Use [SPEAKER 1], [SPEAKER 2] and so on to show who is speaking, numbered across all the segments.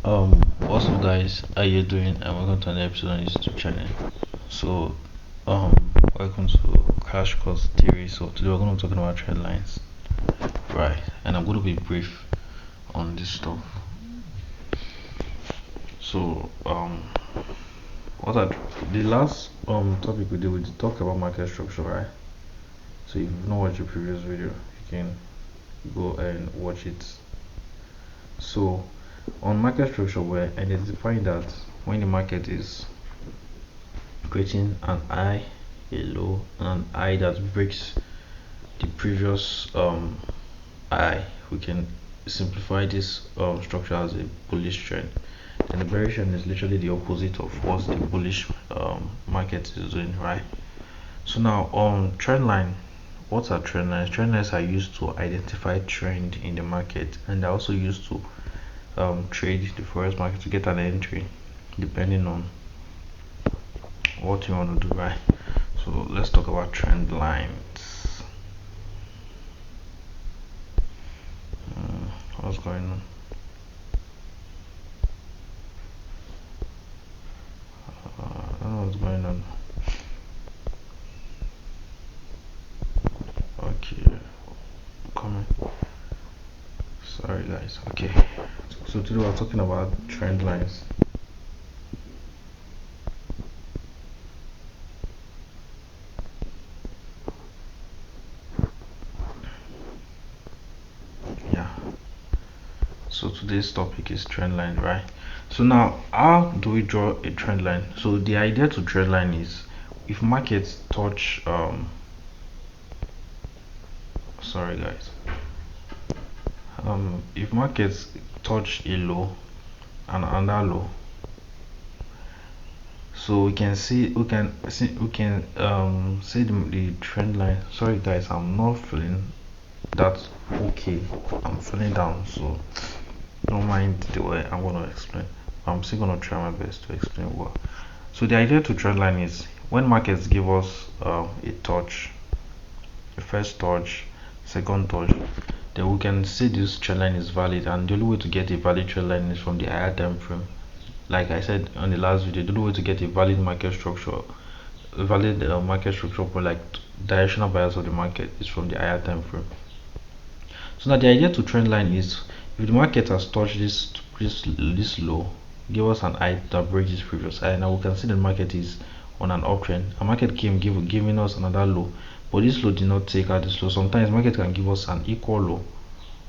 [SPEAKER 1] What's up, guys? How you doing? And welcome to another episode on this YouTube channel. So, um, welcome to Crash Course Theory. So today we're going to be talking about trend lines, right? And I'm going to be brief on this stuff. So, what are the last topic we did? We talked about market structure, right? So if you've not watched the previous video, you can go and watch it. So, on market structure, we're identifying that when the market is creating an high, a low, and an high that breaks the previous high, we can simplify this structure as a bullish trend. And the bearish trend is literally the opposite of what the bullish market is doing, right? So now on trend line, what are trend lines? Trend lines are used to identify trend in the market, and they're also used to trade the forex market to get an entry depending on what you want to do, right? So let's talk about trend lines. What's going on? I don't know what's going on. Okay, comment. Sorry, guys. Okay, so today we're talking about trend lines. Yeah. So today's topic is trend line, right? So now, how do we draw a trend line? So the idea to trend line is if markets touch sorry guys, if markets touch a low and another low, so we can see the trend line. Sorry guys, I'm not feeling that okay. I'm feeling down, so don't mind the way I'm gonna explain. I'm still gonna try my best to explain what. So the idea to trend line is when markets give us a touch, the first touch, second touch, then we can say this trend line is valid, and the only way to get a valid trend line is from the higher time frame. Like I said on the last video, the only way to get a valid market structure, a valid market structure for like directional bias of the market is from the higher time frame. So now the idea to trend line is if the market has touched this low, give us an high that breaks this previous high. Now we can see the market is on an uptrend. A market came giving us another low, but this low did not take out this low. Sometimes market can give us an equal low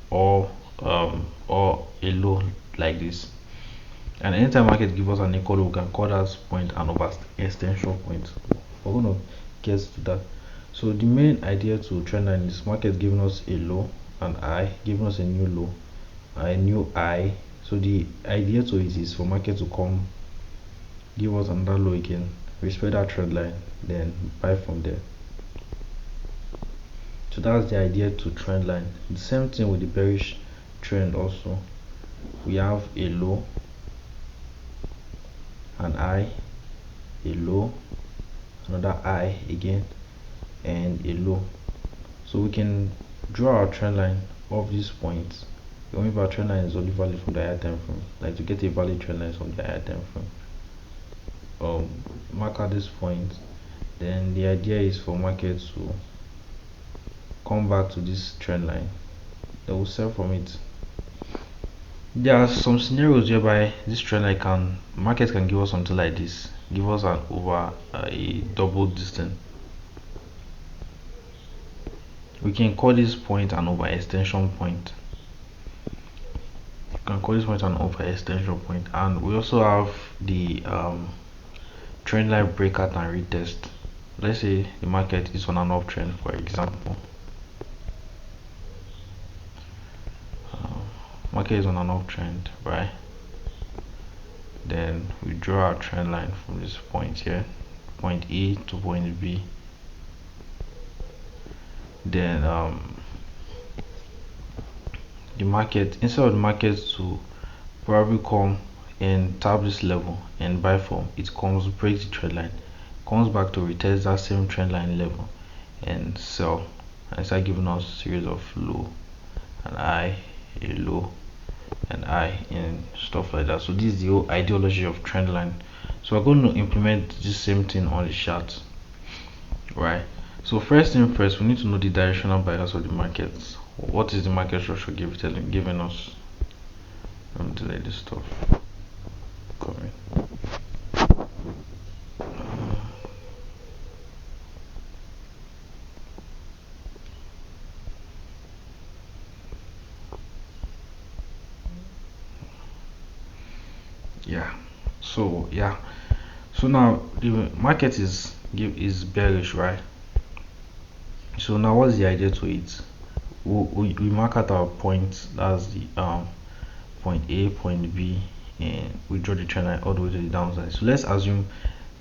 [SPEAKER 1] or a low like this. And anytime market give us an equal low, we can call that point an over extension point. We're gonna get to that. So the main idea to trend line is market giving us a low and high, giving us a new low, a new high. So the idea to it is for market to come give us another low again, respect that trend line, then buy from there. So that's the idea to trend line. The same thing with the bearish trend also. We have a low, an high, a low, another high again, and a low. So we can draw our trend line of these points. Remember, our trend line is only valid from the higher time frame. Like to get a valid trend line from the higher time frame, mark at this point. Then the idea is for market to come back to this trend line. They will sell from it. There are some scenarios whereby this trend line market can give us something like this, give us an over a double distance. We can call this point an over extension point. You can call this point an over extension point, and we also have the trend line breakout and retest. Let's say the market is on an uptrend, for example. Market is on an uptrend, right? Then we draw our trend line from this point here, point A to point B. Then the market, instead of the market to probably come and tap this level and buy from, it comes, breaks the trend line, comes back to retest that same trend line level and sell, and start giving us a series of low and high, a low, and I and stuff like that. So this is the whole ideology of trend line. So we're going to implement the same thing on the chart, right? So first thing first, we need to know the directional bias of the market. What is the market structure giving us? Let me delete this stuff. Coming. Yeah. So yeah. So now the market is bearish, right? So now what's the idea to it? We mark out our points. That's the point A, point B, and we draw the trend line all the way to the downside. So let's assume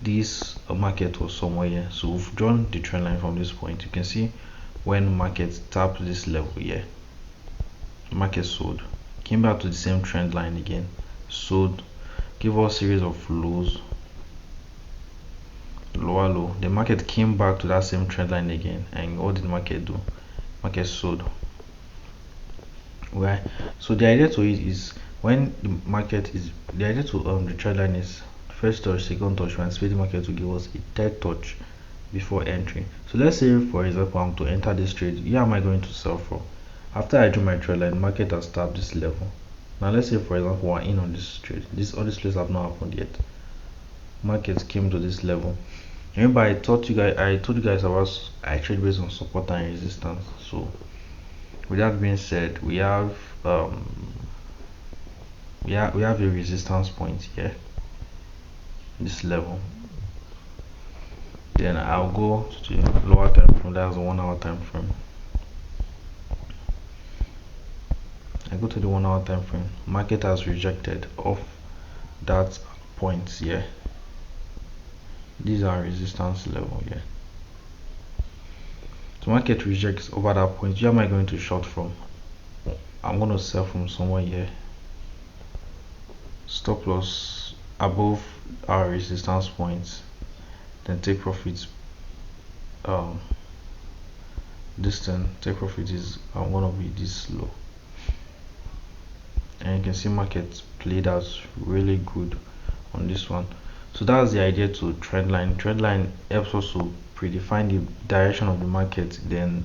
[SPEAKER 1] this market was somewhere here. So we've drawn the trend line from this point. You can see when market tapped this level here, market sold, came back to the same trend line again, sold, give us a series of lows, lower low. The market came back to that same trend line again, and what did the market do? Market sold, right? So the idea to it is when the market is the idea to the trend line is first touch, second touch, we anticipate the market to give us a third touch before entering. So let's say for example I'm to enter this trade, where am I going to sell from? After I drew my trend line, market has tapped this level. Now let's say for example we're in on this trade. All these trades have not happened yet. Market came to this level. Remember I told you guys about I trade based on support and resistance. So with that being said, we have we have a resistance point here, this level. Then I'll go to the lower time frame, that's the 1 hour time frame. I go to the 1 hour time frame. Market has rejected off that point here. These are resistance level here. So market rejects over that point. Where am I going to short from? I'm going to sell from somewhere here. Stop loss above our resistance points. Then take profits. This then take profit is going to be this low. And you can see market played out really good on this one. So that's the idea to trend line. Trend line helps us to predefine the direction of the market. Then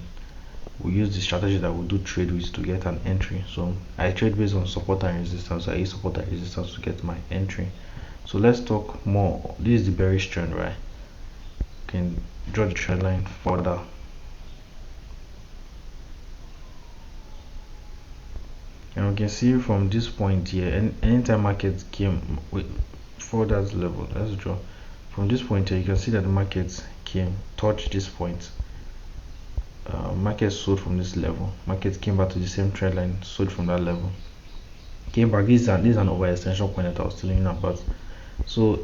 [SPEAKER 1] we use the strategy that we do trade with to get an entry. So I trade based on support and resistance. So I use support and resistance to get my entry. So let's talk more. This is the bearish trend, right? You can draw the trend line further. And we can see from this point here, and anytime market came for that level, let's draw from this point here, you can see that the market came, touched this point. Market sold from this level. Market came back to the same trend line, sold from that level. Came back. This is an overextension point that I was telling you about. So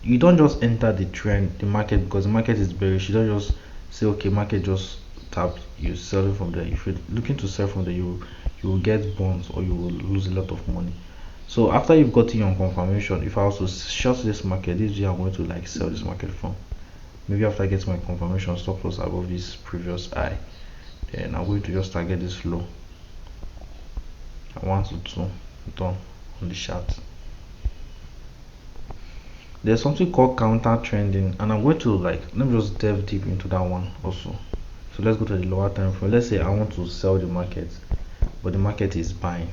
[SPEAKER 1] you don't just enter the trend, the market, because the market is bearish. You don't just say, okay, market just tapped, you sell it from there. If you're looking to sell from there, you will get bonds or you will lose a lot of money. So after you've gotten your confirmation, if I also short this market, this is where I'm going to like sell this market from. Maybe after I get my confirmation stop loss above this previous high, then I'm going to just target this low. 1 to 2 done on the chart. There's something called counter trending, and I'm going to let me just delve deep into that one also. So let's go to the lower time frame. Let's say I want to sell the market, but the market is buying.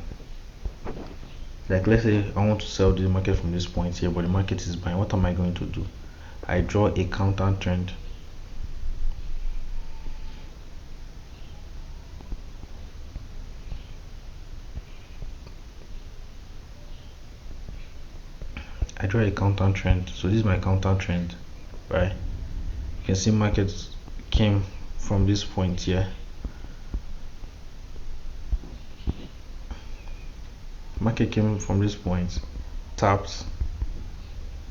[SPEAKER 1] Like let's say I want to sell the market from this point here, but the market is buying. What am I going to do? I draw a counter trend. I draw a counter trend. So this is my counter trend, right? You can see market came from this point here. Market came from this point, tapped,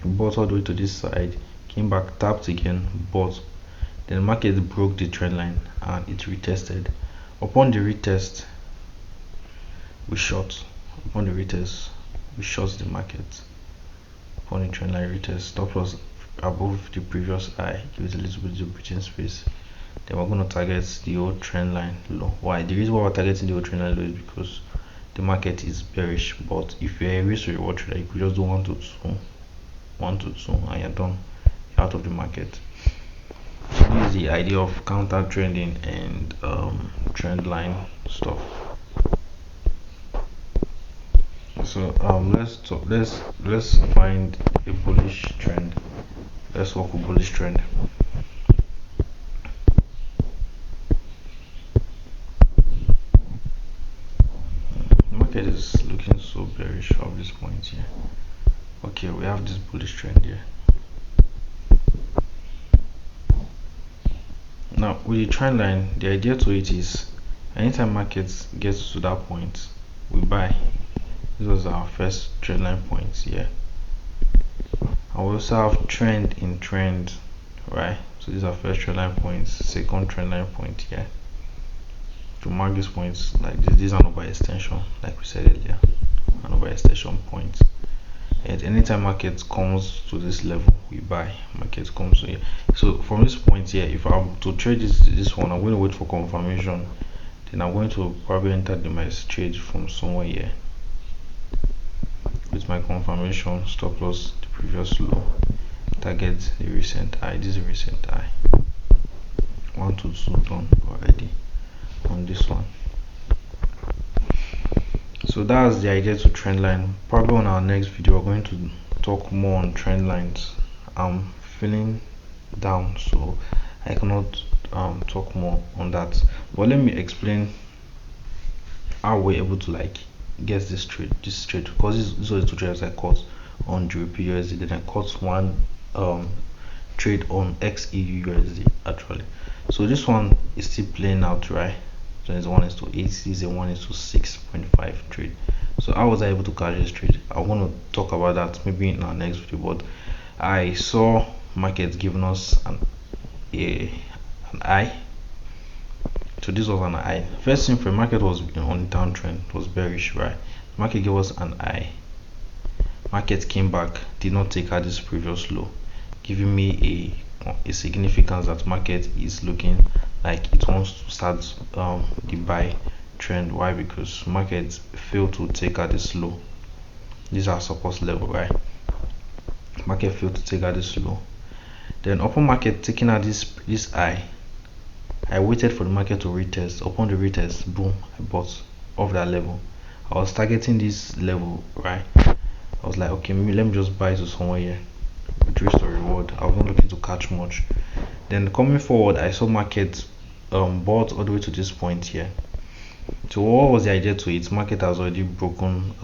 [SPEAKER 1] bought all the way to this side, came back, tapped again, bought. Then market broke the trend line and it retested. Upon the retest, we short. Upon the retest, we short the market. Upon the trend line retest, stop loss above the previous high, give it a little bit of breathing space. Then we're going to target the old trend line low. Why? The reason why we're targeting the old trend line low is because the market is bearish. But if you're a risk reward trader, you could just do 1 to 2 and you're done, you're out of the market. So this is the idea of counter trending and trend line stuff. So let's find a bullish trend. Let's work with bullish trend. The market is looking so bearish at this point here. Okay, we have this bullish trend here. Now with the trend line, the idea to it is anytime markets gets to that point, we buy. This was our first trend line point here. And we also have trend in trend, right? So these are first trend line points, second trend line point here. To mark these points like this, these are not by extension, like we said earlier, and by extension points. And anytime market comes to this level, we buy. Market comes here. So from this point here, if I'm to trade this one, I'm going to wait for confirmation. Then I'm going to probably enter my trade from somewhere here with my confirmation, stop loss the previous low, target the recent high. This is a recent high. 1 to 2 done already on this one. So that's the idea to trend line. Probably on our next video we're going to talk more on trend lines. I'm feeling down, so I cannot talk more on that, but let me explain how we're able to like get this trade because these are the two trades I caught on GBP USD. Then I caught one trade on XEU USD actually. So this one is still playing out, right? So it's 1:8, this is a 1:6.5 trade. So how was I able to catch this trade? I want to talk about that maybe in our next video, but I saw markets giving us an eye. So this was an eye. First thing for the market was on the downtrend, it was bearish, right? Market gave us an eye. Market came back, did not take out this previous low, giving me a significance that market is looking like it wants to start the buy trend. Why? Because market failed to take out this low. These are support level, right? Market failed to take out this low. Then upon market taking out this high, I waited for the market to retest. Upon the retest, boom, I bought off that level. I was targeting this level, right? I was like, okay, maybe let me just buy to somewhere here with risk to reward. I was not looking to catch much. Then coming forward, I saw market bought all the way to this point here. So what was the idea to it? Market has already broken.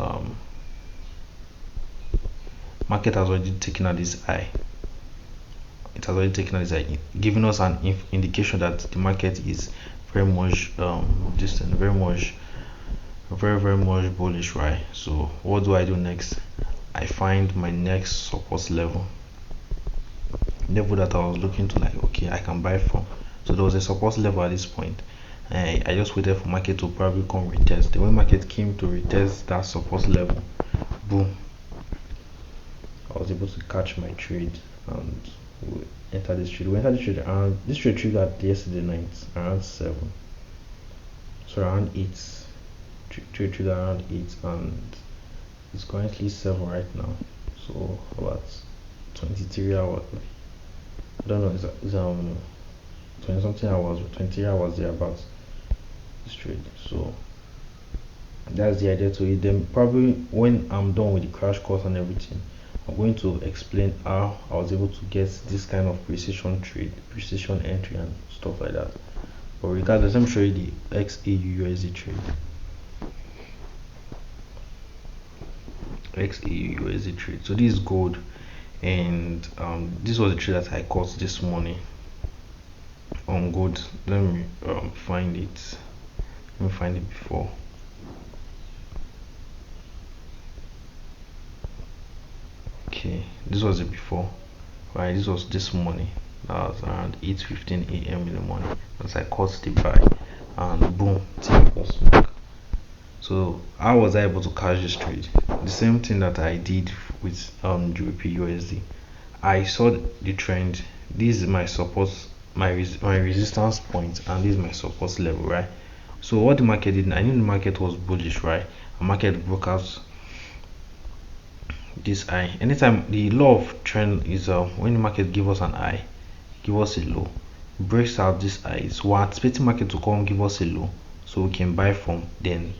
[SPEAKER 1] Market has already taken out this high. It has already taken out this high, giving us an indication that the market is very much distant, very much bullish, right? So what do I do next? I find my next support level that I was looking to, like, okay, I can buy from. So there was a support level at this point. I just waited for market to probably come retest. Then when market came to retest that support level, boom, I was able to catch my trade and we enter this trade. We entered this trade around this trade triggered yesterday night around 7. So around 8. Trade triggered around 8 and it's currently 7 right now. So about 23 hours. I don't know, it's 20 something hours or 20 hours thereabouts this trade. So that's the idea to it. Then probably when I'm done with the crash course and everything, I'm going to explain how I was able to get this kind of precision trade, precision entry and stuff like that. But regardless, let me show you the XEU USD trade. XEU USD trade. So this is gold, and this was the trade that I caught this morning on gold. Let me find it. Let me find it before. Okay, this was it before, right? This was this morning. That was around 8:15 a.m. in the morning as I caught the buy, and boom, smoke. So how was I able to catch this trade? The same thing that I did with GBP USD. I saw the trend. This is my support, my resistance point, and this is my support level, right? So what the market did, I knew the market was bullish, right? market broke out this high. Anytime the law of trend is when the market give us an high, give us a low, breaks out this high, so we're anticipating market to come give us a low so we can buy from then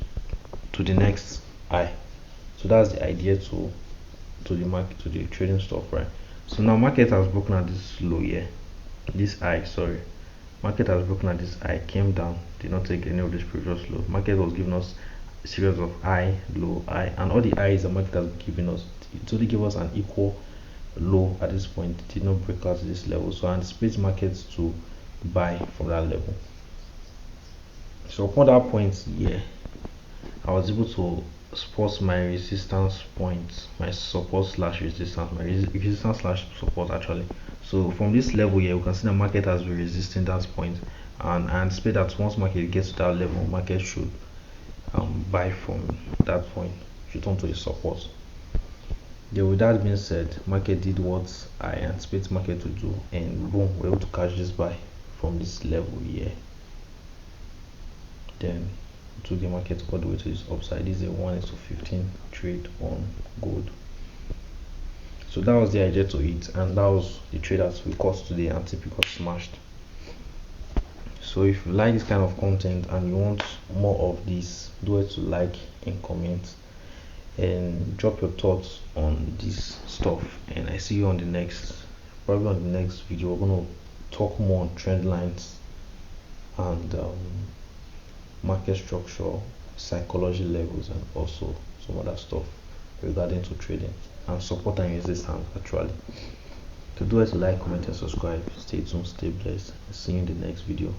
[SPEAKER 1] to the next high. So that's the idea to the market, to the trading stuff, right? So now market has broken at this low here, this high, sorry. Market has broken at this high, came down, did not take any of this previous low. Market was giving us a series of high, low, high, and all the highs the market has given us, it only gave us an equal low at this point. It did not break out to this level, so I anticipate markets to buy from that level. So upon that point here, I was able to spot my resistance points, my support slash resistance, my resistance slash support actually. So from this level here, we can see the market has been resisting that point, and I anticipate that once market gets to that level, market should buy from that point, should turn to the support. Then with that being said, market did what I anticipate market to do, and boom, we're able to catch this buy from this level here. Then to the market all the way to this upside. This is a 1:15 trade on gold. So that was the idea to it, and that was the trade that we caught today, and typical smashed. So if you like this kind of content and you want more of this, do it to like and comment and drop your thoughts on this stuff, and I see you on the next, probably on the next video. We're going to talk more on trend lines and market structure, psychology levels, and also some other stuff regarding to trading and support and resistance actually. To do it, like, comment, and subscribe. Stay tuned, stay blessed. See you in the next video.